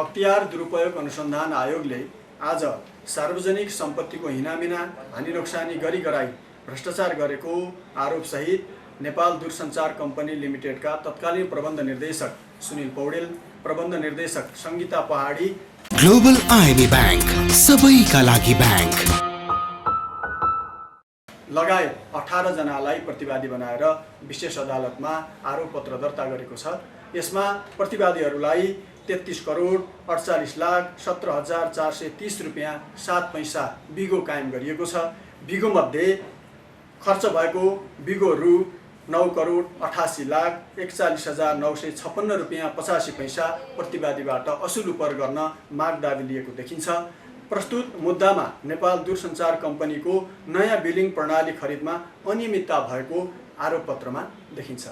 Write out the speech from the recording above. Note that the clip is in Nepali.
अख्तियार दुरुपयोग अनुसन्धान आयोगले आज सार्वजनिक सम्पत्तिको हिनामिना हानि नोक्सानी गराई भ्रष्टाचार गरेको आरोपसहित नेपाल दूरसञ्चार कम्पनी लिमिटेडका तत्कालीन प्रबन्ध निर्देशक सुनिल पौडेल, प्रबन्ध निर्देशक सङ्गीता पहाडी, ग्लोबल आइएमए बैंक सबैका लागि बैंक लगायत 18 जनालाई प्रतिवादी बनाएर विशेष अदालतमा आरोपपत्र दर्ता गरेको छ। यसमा प्रतिवादीहरूलाई 33 करोड 48 लाख 17,430 रुपियाँ 7 पैसा बिगो कायम गरिएको छ। बिगो मध्ये खर्च भएको बिगो रु 9 करोड 88 लाख 41,956 रुपियाँ 85 पैसा प्रतिवादीबाट असुल उपर गर्न माग दाबी लिएको देखिन्छ। प्रस्तुत मुद्दामा नेपाल दूरसञ्चार कम्पनीको नयाँ बिलिङ प्रणाली खरिदमा अनियमितता भएको आरोपपत्रमा देखिन्छ।